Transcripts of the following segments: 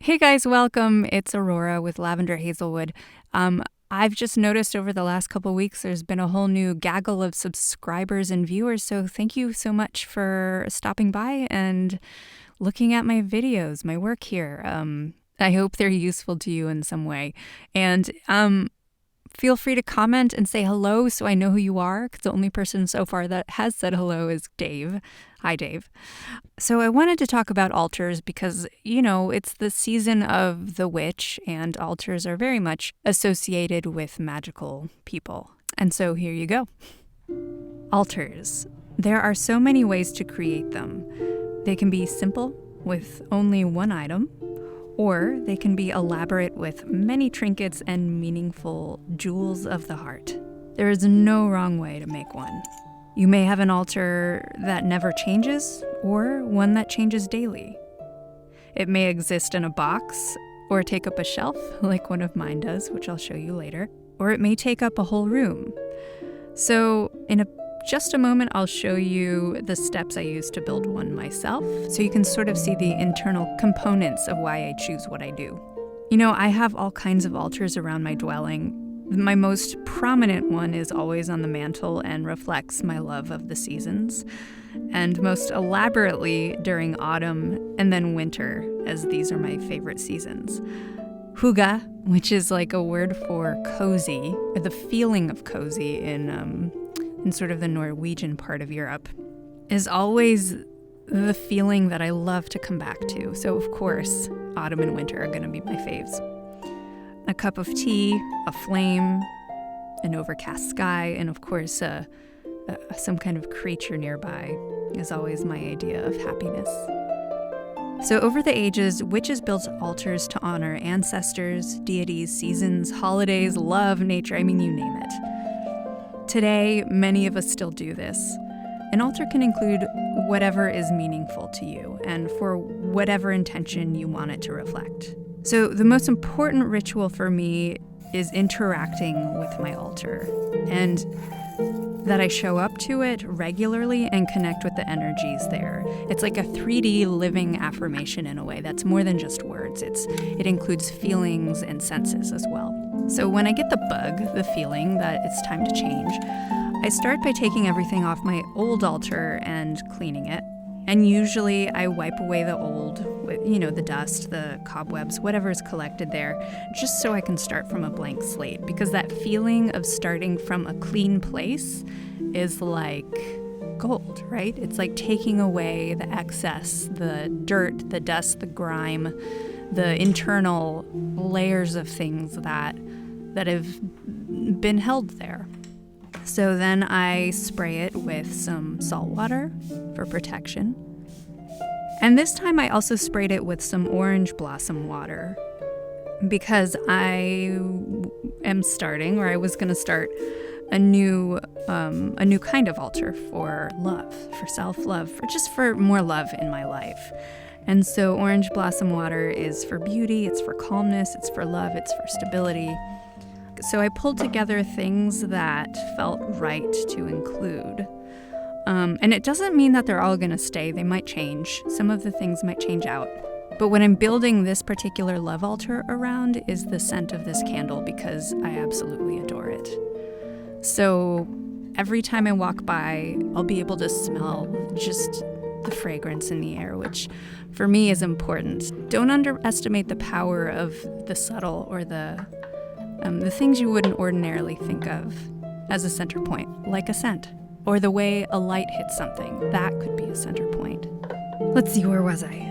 Hey guys, welcome. It's Aurora with Lavender, Hazelwood. I've just noticed over the last couple weeks there's been a whole new gaggle of subscribers and viewers, so thank you so much for stopping by and looking at my videos, my work here. I hope they're useful to you in some way. And feel free to comment and say hello so I know who you are, because the only person so far that has said hello is Dave. Hi, Dave. So I wanted to talk about altars because, it's the season of the witch, and altars are very much associated with magical people. And so here you go. Altars. There are so many ways to create them. They can be simple, with only one item, or they can be elaborate with many trinkets and meaningful jewels of the heart. There is no wrong way to make one. You may have an altar that never changes, or one that changes daily. It may exist in a box, or take up a shelf, like one of mine does, which I'll show you later, or it may take up a whole room. So in just a moment, I'll show you the steps I use to build one myself, so you can sort of see the internal components of why I choose what I do. I have all kinds of altars around my dwelling. My most prominent one is always on the mantle and reflects my love of the seasons, and most elaborately during autumn and then winter, as these are my favorite seasons. Hygge, which is like a word for cozy, or the feeling of cozy in sort of the Norwegian part of Europe, is always the feeling that I love to come back to. So of course, autumn and winter are going to be my faves. A cup of tea, a flame, an overcast sky, and of course some kind of creature nearby is always my idea of happiness. So over the ages, witches built altars to honor ancestors, deities, seasons, holidays, love, nature, you name it. Today, many of us still do this. An altar can include whatever is meaningful to you and for whatever intention you want it to reflect. So the most important ritual for me is interacting with my altar, and that I show up to it regularly and connect with the energies there. It's like a 3D living affirmation in a way that's more than just words. It includes feelings and senses as well. So when I get the bug, the feeling that it's time to change, I start by taking everything off my old altar and cleaning it. And usually I wipe away the old, the dust, the cobwebs, whatever is collected there, just so I can start from a blank slate. Because that feeling of starting from a clean place is like gold, right? It's like taking away the excess, the dirt, the dust, the grime, the internal layers of things that have been held there. So then I spray it with some salt water for protection. And this time I also sprayed it with some orange blossom water because I am starting, or I was going to start, a new kind of altar for love, for self-love, for more love in my life. And so orange blossom water is for beauty, it's for calmness, it's for love, it's for stability. So I pulled together things that felt right to include. And it doesn't mean that they're all going to stay. They might change. Some of the things might change out. But what I'm building this particular love altar around is the scent of this candle because I absolutely adore it. So every time I walk by, I'll be able to smell just the fragrance in the air, which for me is important. Don't underestimate the power of the subtle or the things you wouldn't ordinarily think of as a center point, like a scent, or the way a light hits something. That could be a center point. Let's see, where was I?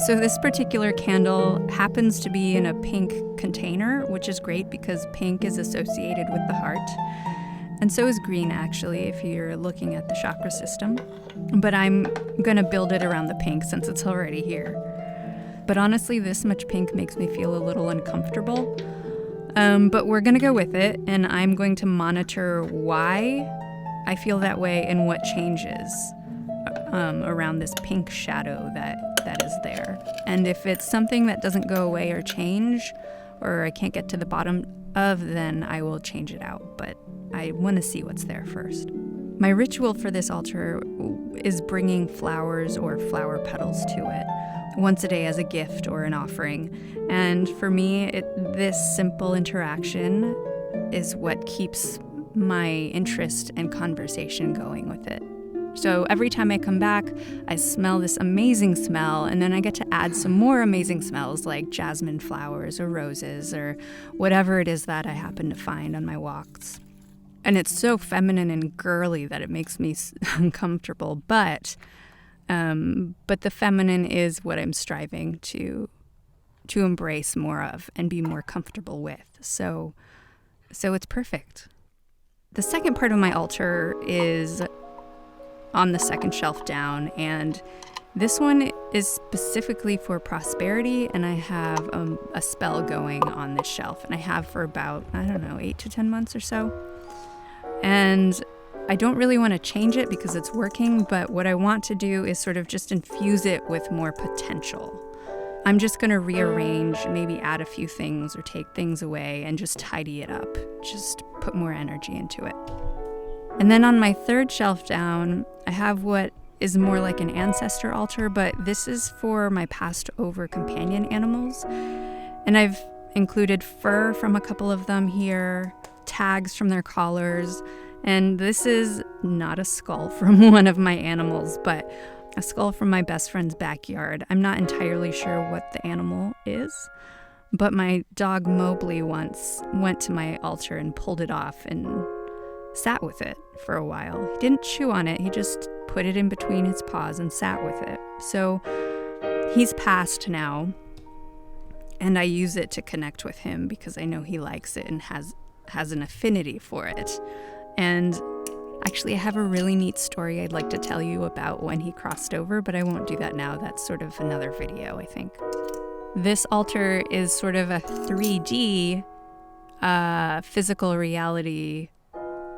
So this particular candle happens to be in a pink container, which is great because pink is associated with the heart. And so is green, actually, if you're looking at the chakra system. But I'm going to build it around the pink since it's already here. But honestly, this much pink makes me feel a little uncomfortable. But we're going to go with it, and I'm going to monitor why I feel that way and what changes around this pink shadow that is there. And if it's something that doesn't go away or change, or I can't get to the bottom of, then I will change it out. But I want to see what's there first. My ritual for this altar is bringing flowers or flower petals to it, once a day as a gift or an offering. And for me, this simple interaction is what keeps my interest and conversation going with it. So every time I come back, I smell this amazing smell, and then I get to add some more amazing smells like jasmine flowers or roses or whatever it is that I happen to find on my walks. And it's so feminine and girly that it makes me uncomfortable, but the feminine is what I'm striving to embrace more of and be more comfortable with. So it's perfect. The second part of my altar is on the second shelf down, and this one is specifically for prosperity, and I have a spell going on this shelf, and I have for about, 8 to 10 months or so. And I don't really want to change it because it's working, but what I want to do is sort of just infuse it with more potential. I'm just going to rearrange, maybe add a few things or take things away and just tidy it up, just put more energy into it. And then on my third shelf down, I have what is more like an ancestor altar, but this is for my passed over companion animals. And I've included fur from a couple of them here, tags from their collars, and this is not a skull from one of my animals, but a skull from my best friend's backyard. I'm not entirely sure what the animal is, but my dog Mobley once went to my altar and pulled it off and sat with it for a while. He didn't chew on it, he just put it in between his paws and sat with it. So he's passed now, and I use it to connect with him because I know he likes it and has an affinity for it. And actually, I have a really neat story I'd like to tell you about when he crossed over, but I won't do that now. That's sort of another video, I think. This altar is sort of a 3D physical reality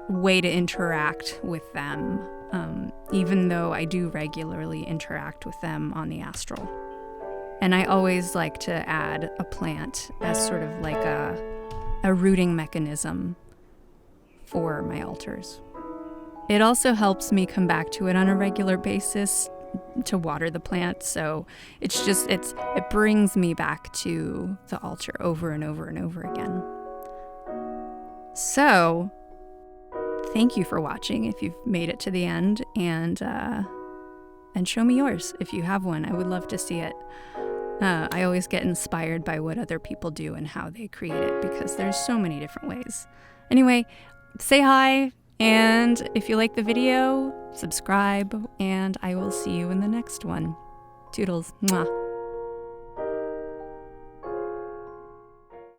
way to interact with them, even though I do regularly interact with them on the astral. And I always like to add a plant as sort of like a rooting mechanism for my altars. It also helps me come back to it on a regular basis to water the plant, so it brings me back to the altar over and over and over again. So, thank you for watching if you've made it to the end, and show me yours if you have one. I would love to see it. I always get inspired by what other people do and how they create it because there's so many different ways. Anyway, say hi, and if you like the video, subscribe, and I will see you in the next one. Toodles. Mwah.